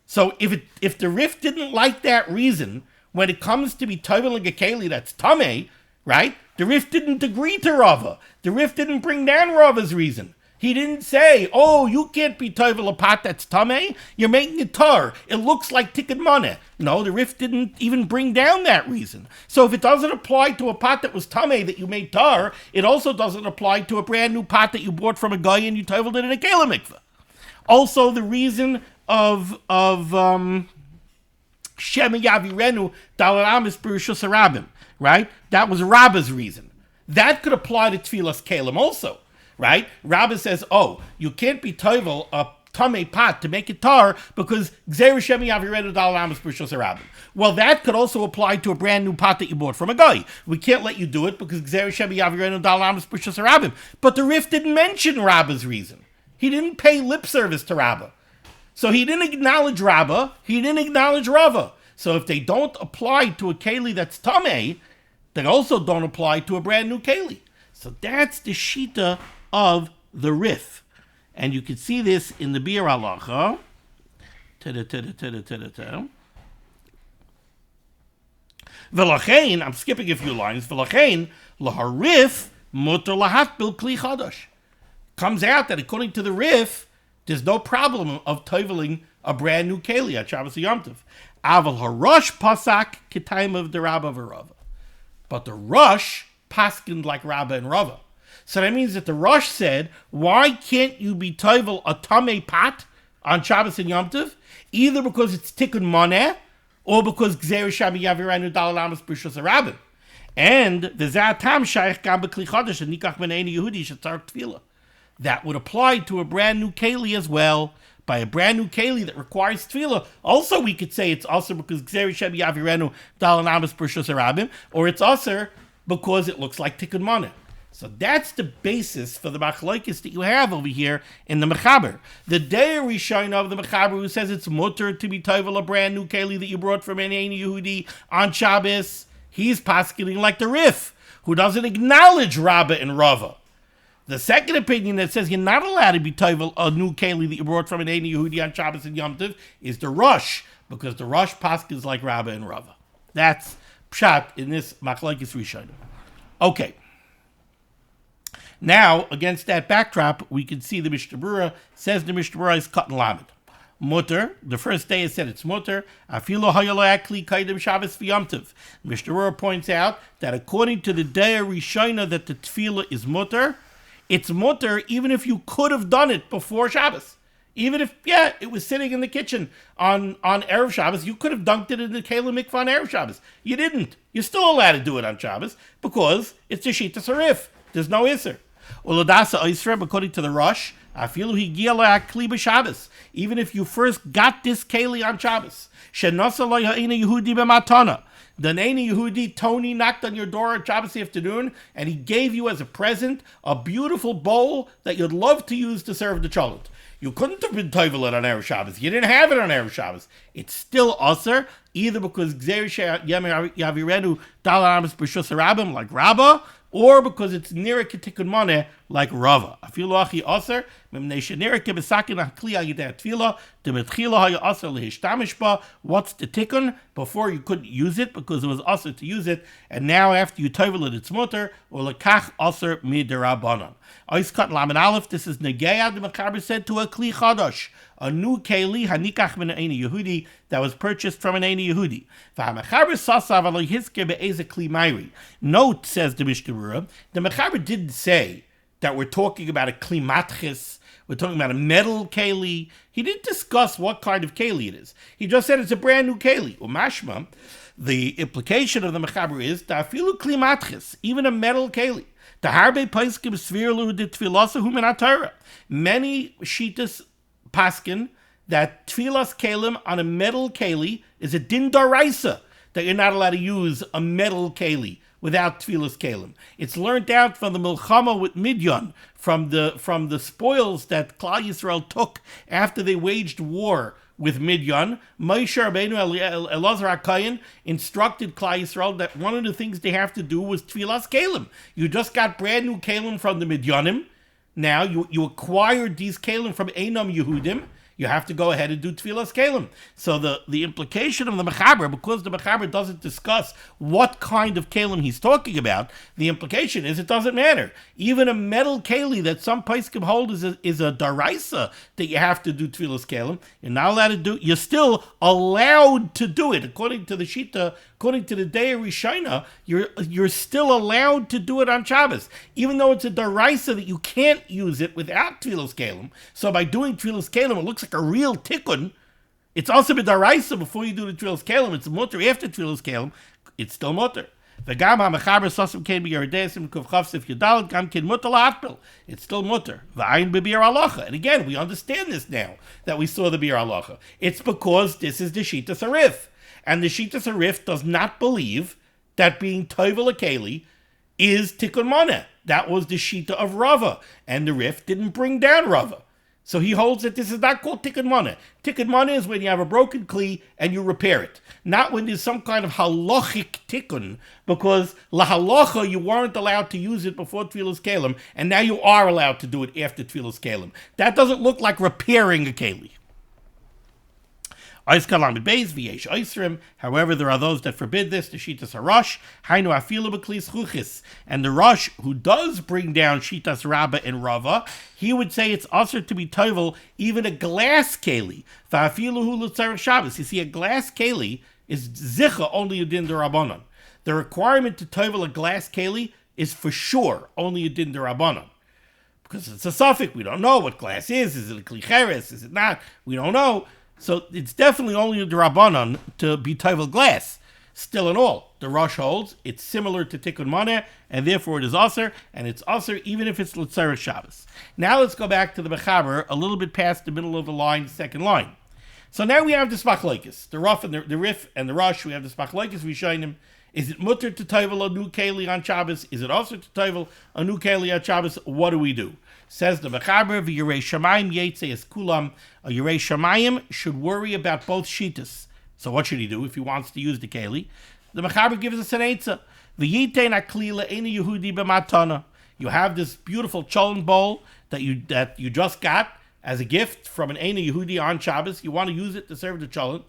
So if the Rif didn't like that reason, when it comes to be toveling a keli that's tamei, right? The Rif didn't agree to Rava. The Rif didn't bring down Rava's reason. He didn't say, oh, you can't be tovel a pot that's tamei. You're making it tar. It looks like tikkun moneh. No, the Rif didn't even bring down that reason. So if it doesn't apply to a pot that was tamei that you made tar, it also doesn't apply to a brand new pot that you bought from a guy and you toveled it in a keli mikveh. Also, the reason of Shema Yavirenu Daled Amos Berurah Rabim, right? That was Rabba's reason. That could apply to tfilas kalim also. Right? Rabbi says, oh, you can't be tovel a tamei pot to make it tar because gzeira shemi yaviredu daled amos berurah rabim. Well, that could also apply to a brand new pot that you bought from a guy. We can't let you do it because gzeira shemi yaviredu daled amos berurah rabim. But the Rif didn't mention Rabba's reason. He didn't pay lip service to Rabba. So he didn't acknowledge Rabba. He didn't acknowledge Rava. So if they don't apply to a keli that's tamei, they also don't apply to a brand new keli. So that's the shita of the Rif. And you can see this in the Biur Halacha. V'lachein, I'm skipping a few lines. V'lachein, laharif mutar lahafbil kli chadash. Comes out that according to the Rif, there's no problem of toveling a brand new keli at Shabbos Yom Tov. Aval harosh pasak k'taim of the Rabba v'Rava. But the Rosh paskined like Rabba and Rava. So that means that the Rosh said, why can't you be tovel a tamei pot on Shabbos and Yom Tov? Either because it's tikkun moneh, or because gzeira shemi yavirenu daled amos berurah rabim. And the zatam shaykh gam b'kli chadash and nikach min eina Yehudi shetzarek tefillah. That would apply to a brand new keli as well. By a brand new keli that requires tefillah. Also, we could say it's also because gzeira shemi yavirenu daled amos berurah rabim, or it's also because it looks like tikkun moneh. So that's the basis for the machlokes that you have over here in the Mechaber. The day Rishon of the Mechaber who says it's mutter to be tovel a brand new keli that you brought from an Eina Yehudi on Shabbos, He's paskening like the Rif, who doesn't acknowledge Rabbah and Rava. The second opinion that says you're not allowed to be toivel a new keli that you brought from an Eini Yehudi on Shabbos and Yom Tov is the Rosh, because the Rosh paskins like Rabbah and Rava. That's pshat in this machlokes rishonim. Okay. Now, against that backdrop, we can see the Mishnah Berurah says the Mishnah Berurah is cotton limud. Mutter, the first day it said it's mutter. Afilo hayalo akli kaidem Shabbos v'Yom Tov. Mishnah Berurah points out that according to the day Rishona that the tefillah is mutter, it's mutter even if you could have done it before Shabbos. Even if, it was sitting in the kitchen on Erev Shabbos, you could have dunked it in the Keilim Mikvah on Erev Shabbos. You didn't. You're still allowed to do it on Shabbos because it's a Shita Sarif. There's no Isser. Uladasa Oisrem, according to the Rosh, Afilu Higia Le'akli b'Shabbos. Even if you first got this Keli on Shabbos. Shenasa lo Ha'ina Yehudi b'matana. The Eini Yehudi, Tony, knocked on your door on Shabbos afternoon, and he gave you as a present a beautiful bowl that you'd love to use to serve the cholent. You couldn't have been toivel it on Erev Shabbos. You didn't have it on Erev Shabbos. It's still usher, either because Gzeir Yavirenu Dal Amos B'Shus Rabim like Rabbah, or because it's nira ketikun moneh like Rava. Afilu achi aser mimnei shenira kebesakin hakli agidei tefillah demetchila haya aser lehistamish ba. What's the tikkun? Before you couldn't use it because it was aser to use it, and now after you tovel it, it's mutter or lekach aser midirabanan. Ois kat lamed aleph. This is negeya. The Mechaber said to a kli chadash, a new keli hanikach min Eini Yehudi that was purchased from an Eini Yehudi. V'hamechaber sasav alo hisker be'eze kli mayri. Note, says the Mishnah Berurah, the Mechaber didn't say that we're talking about a kli matchis, we're talking about a metal keli. He didn't discuss what kind of keli it is. He just said it's a brand new keli. Umashma, the implication of the Mechaber is ta'afilu kli matchis, even a metal keli. Many shitas paskin that tfilas kelim on a metal keli is a din daraisa, that you're not allowed to use a metal keli without tfilas kelim. It's learned out from the milchama with Midyan, from the spoils that Klal Yisrael took after they waged war with Midyan. Moshe Rabbeinu Elazar HaKohen instructed Klal Yisrael that one of the things they have to do was tfilas kelim. You just got brand new kelim from the Midyanim. Now you acquired these kelim from Einam Yehudim. You have to go ahead and do tfilas kelim. So the implication of the Mechaber, because the Mechaber doesn't discuss what kind of kelim he's talking about, the implication is it doesn't matter. Even a metal keli that some poskim hold is a daraisa that you have to do tfilas kelim. You're not allowed to do. You're still allowed to do it according to the shita. According to the day of Rishona, you're still allowed to do it on Shabbos, even though it's a daraisa that you can't use it without tfilas kelim. So by doing tfilas kelim, it looks like a real tikkun. It's also a daraisa before you do the tfilas kelim. It's mutter after tfilas kelim. It's still mutter. V'gam ha'mechaber sasem kein b'yeredesim kuvchavs if yudalad gam kin mutter la'atpil. It's still mutter. V'ayin b'bir halacha. And again, we understand this now that we saw the bir halacha. It's because this is the shita sarif. And the Shita Sarif does not believe that being Toivel a Keli is Tikkun Moneh. That was the Shita of Rava. And the Rif didn't bring down Rava. So he holds that this is not called Tikkun Moneh. Tikkun Moneh is when you have a broken Kli and you repair it. Not when there's some kind of halachic Tikkun, because la halacha you weren't allowed to use it before Tfilas Kelim, and now you are allowed to do it after Tfilas Kelim. That doesn't look like repairing a Keli. However, there are those that forbid this, the Shitas HaRosh, Hainu Afilu B'Klis Chuchis. And the Rosh, who does bring down Shitas Rabbah and Rava, he would say it's also to be toivel even a glass keli. V'afilu hu l'tzarech Shabbos. You see, a glass keli is zicha only a din d'Rabbanan. The requirement to toivel a glass keli is for sure only a din d'Rabbanan. Because it's a suffix, we don't know what glass is. Is it a kli cheres? Is it not? We don't know. So it's definitely only a D'Rabbanan to be toivel glass. Still in all, the Rosh holds it's similar to Tikkun Moneh, and therefore it is aser, and it's aser even if it's L'Tzeres Shabbos. Now let's go back to the Mechaber, a little bit past the middle of the line, second line. So now we have the Smachloikis, the Rif and the Rosh. We have the Smachloikis. We show him. Is it mutter to toivel a new keli on Shabbos? Is it also to toivel a new keli on Shabbos? What do we do? Says the Mechaber, v'yirei shamayim yetze es kulam. A yirei shamayim should worry about both shitas. So what should he do if he wants to use the keli? The Mechaber gives us an eitzah. V'yitein aklila eina Yehudi b'matana. You have this beautiful cholent bowl that you just got as a gift from an eina Yehudi on Shabbos. You want to use it to serve the cholent.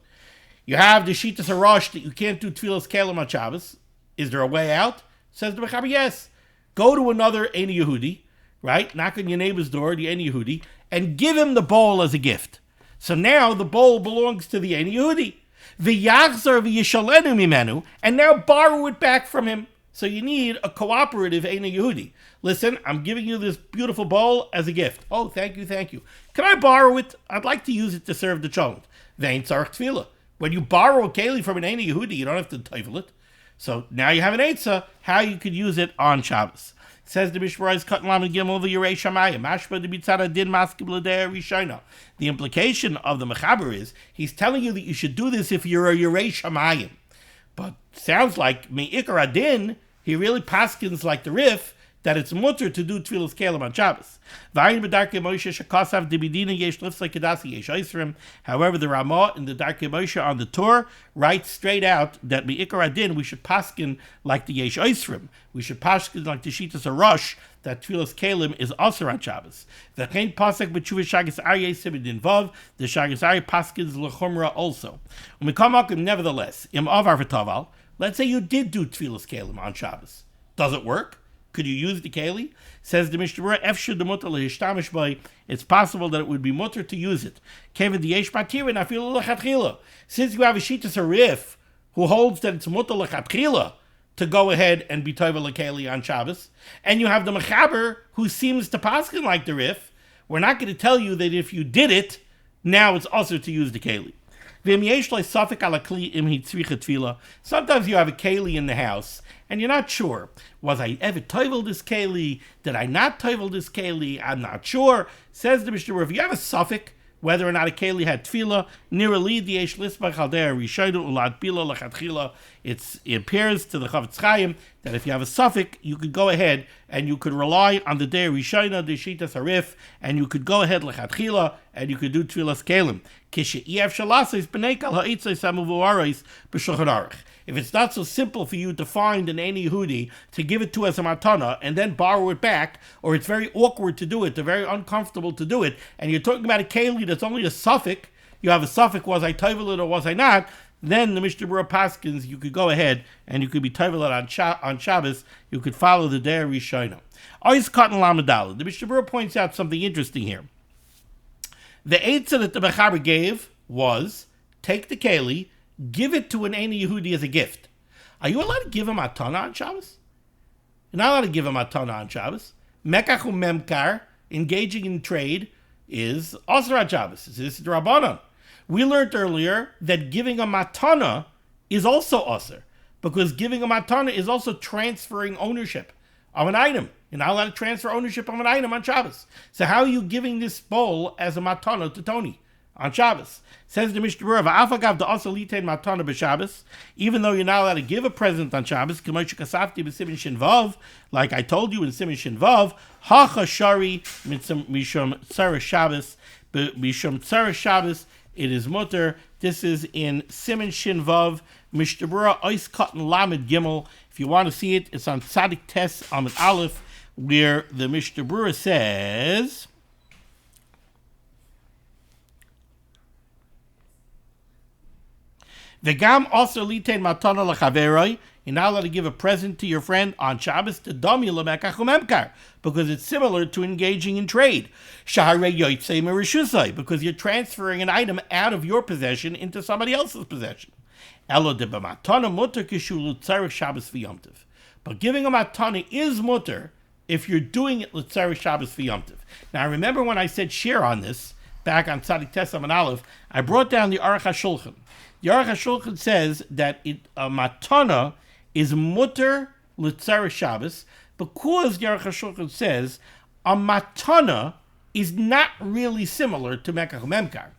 You have the shitas harosh that you can't do tefillas kelim on Shabbos. Is there a way out? Says the Mechaber, yes. Go to another eina Yehudi, right? Knock on your neighbor's door, the eina Yehudi, and give him the bowl as a gift. So now the bowl belongs to the eina Yehudi. V'yachzar v'yishalenu mimenu, and now borrow it back from him. So you need a cooperative eina Yehudi. Listen, I'm giving you this beautiful bowl as a gift. Oh, thank you. Can I borrow it? I'd like to use it to serve the cholent. Vein tzarich tefillah. When you borrow a keli from an eina Yehudi, you don't have to teifel it. So now you have an eitzah how you could use it on Shabbos. Says the Mishnah Berurah, Katan Lamed Gimel v'Yirei Shamayim, Mashma de Bitzara Din Maskib L'Dei Rishona. The implication of the Mechaber is he's telling you that you should do this if you're a Yirei Shamayim. But sounds like Me'ikar Adin, he really paskins like the Rif, that it's mutter to do tefillas kelim on Shabbos. However, the Ramah in the Darkei Moshe on the Torah writes straight out that Me'ikar Adin we should paskin like the Yesh Oisrim. We should paskin like the Shitas Arosh that tefillas kelim is also on Shabbos. The Chain Pasek b'Tshuvas Shagas Aryeh Siman Din Vav, the Shagas Aryeh paskins l'chumra also. Nevertheless, im avar v'taval. Let's say you did do tefillas kelim on Shabbos. Does it work? Could you use the keli? Says the Mishnah Berurah, Efshud the mutter lehishtamish by. It's possible that it would be mutter to use it. Kevin the yesh matirin afilu lechatchila. Since you have a shitas harif who holds that it's mutter lechatchila to go ahead and be toivel lekeli on Shabbos, and you have the Mechaber who seems to paskin like the rif, we're not going to tell you that if you did it, now it's also to use the keli. Sometimes you have a keli in the house, and you're not sure. Was I ever toivel this keli? Did I not toivel this keli? I'm not sure. Says the Mishnah Berurah, if you have a suffix, whether or not a keli had tefillah, it appears to the Chavetz Chaim that if you have a suffix, you could go ahead and you could rely on the day Rishayna, the Shitas Harif, and you could go ahead lechatchila and you could do tefillas kelim. If it's not so simple for you to find an eina Yehudi to give it to as a matana and then borrow it back, or it's very awkward to do it, they're very uncomfortable to do it, and you're talking about a keli that's only a suffix, you have a suffix, was I toivel it or was I not, then the Mishnah Berurah paskins, you could go ahead and you could be toivel it on Shabbos, you could follow the day Rishayna. Ois Katan Lamed Daled. The Mishnah Berurah points out something interesting here. The eitzah that the Mechaber gave was, take the keli, give it to an eina Yehudi as a gift. Are you allowed to give him matana on Shabbos? You're not allowed to give him matana on Shabbos. Mekach memkar, engaging in trade, is also on Shabbos. This is the Rabbanon. We learned earlier that giving a matana is also osir, because giving a matana is also transferring ownership of an item. You're not allowed to transfer ownership of an item on Shabbos. So how are you giving this bowl as a matana to Tony on Shabbos? Says the Mishnah Berurah, "Va'afagav da'asa litain matana b'Shabbos." Even though you're not allowed to give a present on Shabbos, k'mosh kasafti b'Siman Shin Vav, like I told you in Siman Shin Vav, hacha shari mishum tzara Shabbos, mishum tzara Shabbos. It is mutter. This is in Siman Shin Vav, Mishnah Berurah, Ois Katan Lamed Gimel. If you want to see it, it's on Tzadik Tes Amud Aleph, where the Mishnah Berurah says, V'gam also litain matana l'chaveroi. You're not allowed to give a present to your friend on Shabbos to dami l'mekach u'memkar, because it's similar to engaging in trade. Shaharei yotzei merishusai, because you're transferring an item out of your possession into somebody else's possession. Elo de b'matana mutter kishu l'tzarech Shabbos v'yomtiv. But giving a matana is mutter if you're doing it l'tzarech Shabbos v'yomtiv. Now remember when I said share on this, back on Tzadik Tes Amud Aleph, I brought down the Aruch HaShulchan. The Aruch HaShulchan says that a matana is mutter l'tzarech Shabbos, because the Aruch HaShulchan says a matana is not really similar to mekach u'memkar.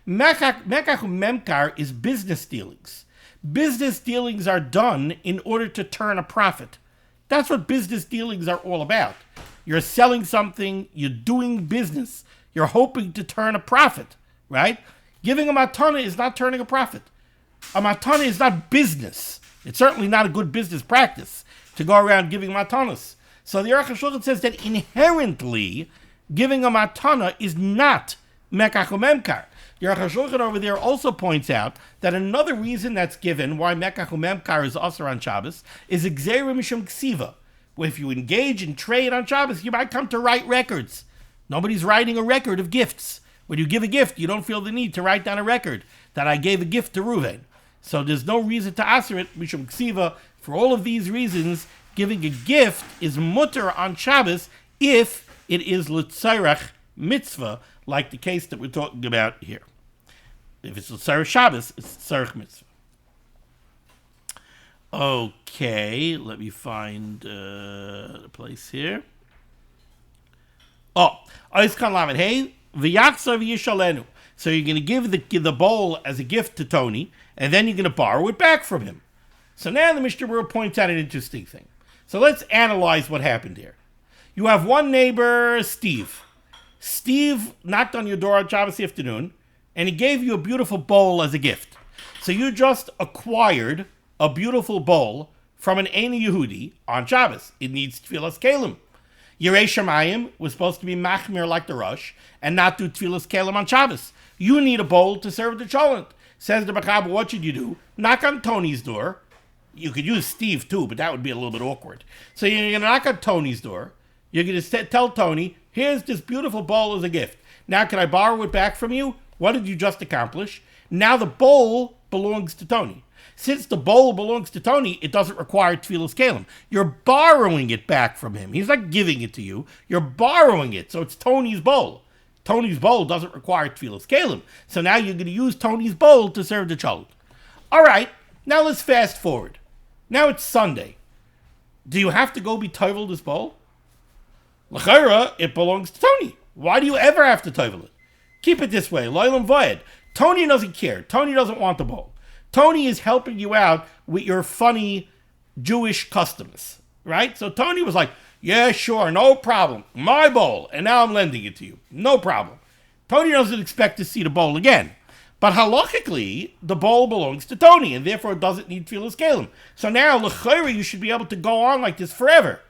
Mekach u'memkar is business dealings. Business dealings are done in order to turn a profit. That's what business dealings are all about. You're selling something, you're doing business, you're hoping to turn a profit, right? Giving a matana is not turning a profit. A matana is not business, It's certainly not a good business practice to go around giving matanos. So the Aruch HaShulchan says that inherently giving a matana is not mekach umemkar. The Aruch HaShulchan over there also points out that another reason that's given why mekach umemkar is asur on Shabbos is gzeira mishum ksiva. If you engage in trade on Shabbos, you might come to write records. Nobody's writing a record of gifts. When you give a gift, you don't feel the need to write down a record that I gave a gift to Reuven. So there's no reason to asur it, mishum ksiva. For all of these reasons, giving a gift is mutter on Shabbos if it is l'tzarech mitzvah, like the case that we're talking about here. If it's l'tzarech Shabbos, it's tzarech mitzvah. Okay, let me find the place here. Oh, Oiskan Lamed Hey, v'yachzor v'yishalenu. So you're going to give the bowl as a gift to Tony, and then you're going to borrow it back from him. So now the Mishnah Berurah points out an interesting thing. So let's analyze what happened here. You have one neighbor, Steve. Steve knocked on your door on Shabbos afternoon, and he gave you a beautiful bowl as a gift. So you just acquired a beautiful bowl from an Eini Yehudi on Shabbos. It needs Tfilas Kelim. Yirei Shamayim was supposed to be machmir like the Rosh and not do Tfilas Kelim on Shabbos. You need a bowl to serve the cholent. Says the Bachab, what should you do? Knock on Tony's door. You could use Steve too, but that would be a little bit awkward. So you're going to knock on Tony's door. You're going to tell Tony, here's this beautiful bowl as a gift. Now, can I borrow it back from you? What did you just accomplish? Now the bowl belongs to Tony. Since the bowl belongs to Tony, it doesn't require Tfilas Kelim. You're borrowing it back from him. He's not giving it to you. You're borrowing it, so it's Tony's bowl. Tony's bowl doesn't require Tfilas Kelim. So now you're going to use Tony's bowl to serve the cholent. All right, now let's fast forward. Now it's Sunday. Do you have to go be tovel this bowl? L'chayra, it belongs to Tony. Why do you ever have to tovel it? Keep it this way, loylam voyed. Tony doesn't care. Tony doesn't want the bowl. Tony is helping you out with your funny Jewish customs, right? So Tony was like, yeah, sure, no problem. My bowl, and now I'm lending it to you. No problem. Tony doesn't expect to see the bowl again. But halachically, the bowl belongs to Tony, and therefore it doesn't need Tfilas Kelim. So now, l'chayra, you should be able to go on like this forever.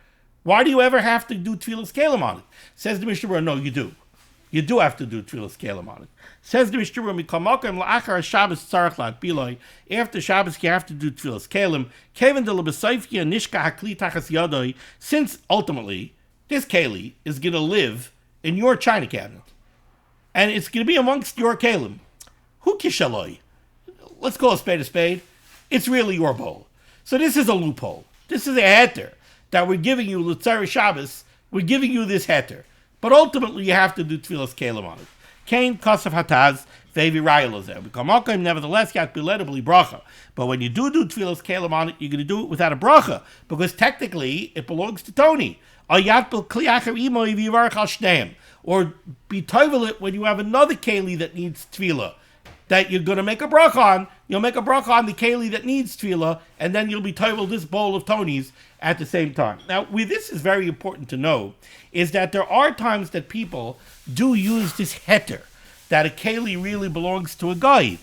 Why do you ever have to do Tfilas Kelim on it? Says the Mishnah Berurah, no, you do. You do have to do Tfilas Kelim on it. Says the Mishnah Berurah, mikamokim la'achar Shabbos tzarech lat biloi. After Shabbos, you have to do Tfilas Kelim. Kevin de l'besayfkia nishka hakli tachas yadoi. Since, ultimately, this keli is going to live in your china cabinet. And it's going to be amongst your kelim. Who kishaloi? Let's call a spade. It's really your bowl. So this is a loophole. This is a heter that we're giving you, l'tzarech Shabbos. We're giving you this heter. But ultimately, you have to do Tfilas Kelim on it. Kain Kosef Hataz Vevi Rayalazeh. B'kamokim, nevertheless, yat biledably bracha. But when you do Tfilas Kelim on it, you're going to do it without a bracha, because technically it belongs to Tony. Or be tovel it when you have another keli that needs tefillah that you're going to make a bracha on. You'll make a bracha on the keli that needs tefillah, and then you'll be tovel this bowl of Tony's at the same time. Now, this is very important to know, is that there are times that people do use this heter, that a keli really belongs to a guy.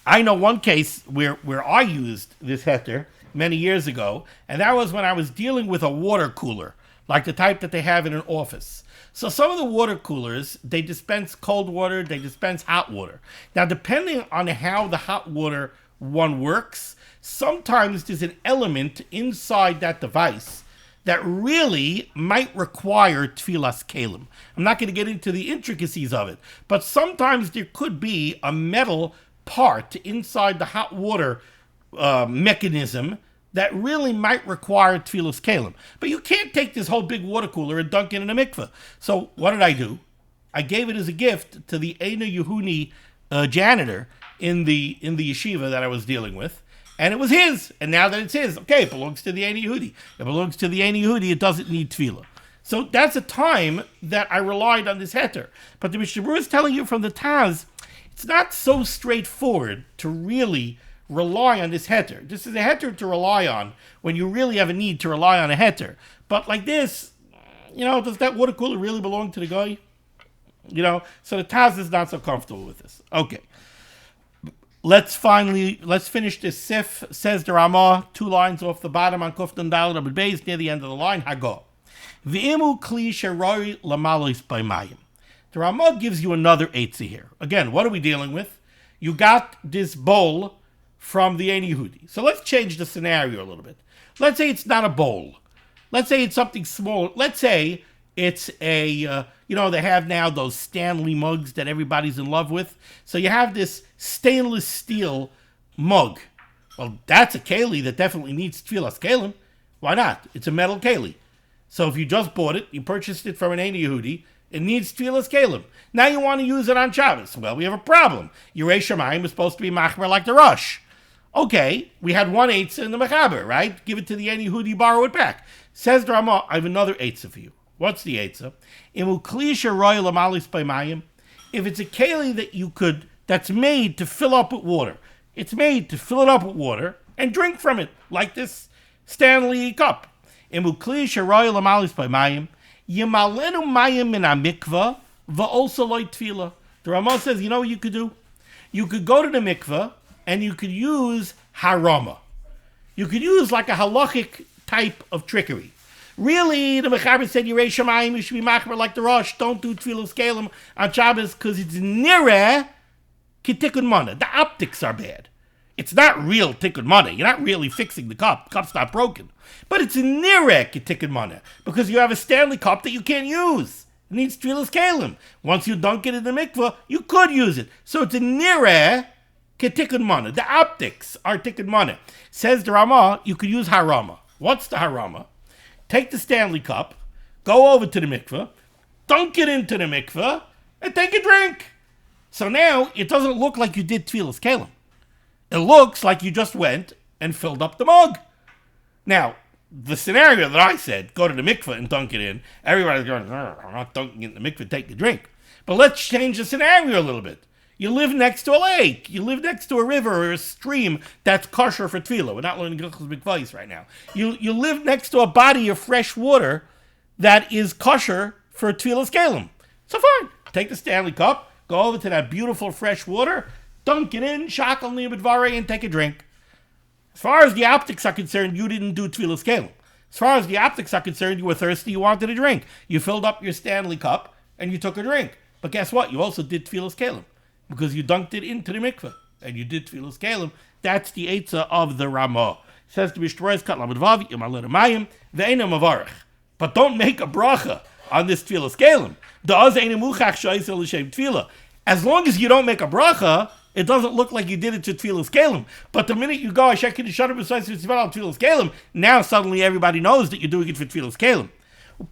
I know one case where I used this heter many years ago, and that was when I was dealing with a water cooler, like the type that they have in an office. So some of the water coolers, they dispense cold water, they dispense hot water. Now, depending on how the hot water one works, sometimes there's an element inside that device that really might require Tfilas Kelim. I'm not going to get into the intricacies of it, but sometimes there could be a metal part inside the hot water mechanism that really might require Tfilas Kelim. But you can't take this whole big water cooler and dunk it in a mikveh. So what did I do? I gave it as a gift to the Eini Yehudi janitor in the yeshiva that I was dealing with, and it was his. And now that it's his, okay, it belongs to the Eini Yehudi. It belongs to the Eini Yehudi. It doesn't need tefillah. So that's a time that I relied on this heter. But the Mishnah Berurah is telling you from the Taz, it's not so straightforward to really rely on this heter. This is a heter to rely on when you really have a need to rely on a heter. But like this, does that water cooler really belong to the guy? So the Taz is not so comfortable with this. Okay. let's finish this sif. Says the Ramah, 2 lines off the bottom on Kufdan Dalad Abed Beis, near the end of the line. Hago. V'imu kli sheroi lamalos b'mayim. The Ramah gives you another eitzah here. Again, what are we dealing with? You got this bowl from the Ein Yehudi. So let's change the scenario a little bit. Let's say it's not a bowl. Let's say it's something small. Let's say it's a, they have now those Stanley mugs that everybody's in love with. So you have this stainless steel mug. Well, that's a keli that definitely needs tfilas kelim. Why not? It's a metal keli. So if you just bought it, you purchased it from an Ein Yehudi, it needs tfilas kelim. Now you want to use it on Shabbos. Well, we have a problem. Yirei Shamayim is supposed to be machmer like the Rosh. Okay, we had one eitzah in the mechaber, right? Give it to the Ein Yehudi, borrow it back. Says the Ramah, I have another eitzah for you. What's the eitzah? If it's a keli that's made to fill up with water, it's made to fill it up with water and drink from it, like this Stanley cup. The Ramah says, you know what you could do? You could go to the mikveh and you could use harama. You could use like a halachic type of trickery. Really, the Mechaber said, Yirei Shamayim, you should be machmer like the Rosh. Don't do tfilas kelim on Shabbos because it's nireh kitikun mana. The optics are bad. It's not real tikkun mana. You're not really fixing the cup. The cup's not broken. But it's nireh kitikun mana because you have a Stanley cup that you can't use. It needs tfilas kelim. Once you dunk it in the mikveh, you could use it. So it's a nireh kitikun mana. The optics are tikkun mana. Says the Ramah, you could use harama. What's the harama? Take the Stanley cup, go over to the mikveh, dunk it into the mikveh, and take a drink. So now it doesn't look like you did tfilas kelim. It looks like you just went and filled up the mug. Now, the scenario that I said, go to the mikveh and dunk it in, everybody's going, I'm not dunking it in the mikveh, take a drink. But let's change the scenario a little bit. You live next to a lake. You live next to a river or a stream that's kosher for tefillah. We're not learning Gilchos Mikvahs right now. You live next to a body of fresh water that is kosher for tefillas kelim. So fine. Take the Stanley cup, go over to that beautiful fresh water, dunk it in, shakal limud varei, and take a drink. As far as the optics are concerned, you didn't do tefillas kelim. As far as the optics are concerned, you were thirsty, you wanted a drink. You filled up your Stanley cup, and you took a drink. But guess what? You also did tefillas kelim, because you dunked it into the mikveh, and you did tfilas kelim. That's the eitzah of the Ramah. It says to be shtroyes kat lamed vav yamalet mayim ve'ena mavarich. But don't make a bracha on this tfilas kelim. Da'az eina muchach shoyisel l'shem tfilah. As long as you don't make a bracha, it doesn't look like you did it to tfilas kelim. But the minute you go, Asher kiddushanu b'sois v'tzivah tfilas kelim, now suddenly everybody knows that you're doing it for tfilas kelim.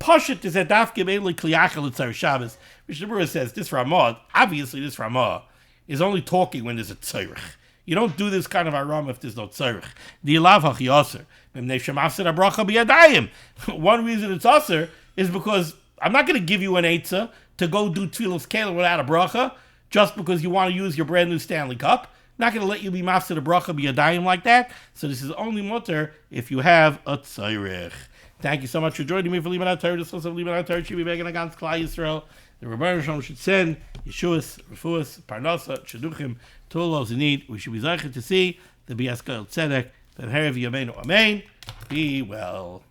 Pashut is a dafke be'elei kliyachal l'tzar Shabbos. Mishnah Berurah says this Ramah, obviously this Ramah, is only talking when there's a tzorich. You don't do this kind of aram if there's no tzorich. One reason it's aser is because I'm not going to give you an eitzah to go do tfilas kelim without a bracha just because you want to use your brand new Stanley cup. Not going to let you be mafsed a bracha b'yadayim like that. So this is only mutter if you have a tzorich. Thank you so much for joining me for Limud HaTorah. This was Limud HaTorah should be begging against Klal Yisrael. The Rebbeinu Shalom should send Yeshuas, Refuas, Parnasa, Shaduchim to all those in need. We should be zeicher to see the Biaskal Tzedek, Ben Herav Yameinu Amen. Be well.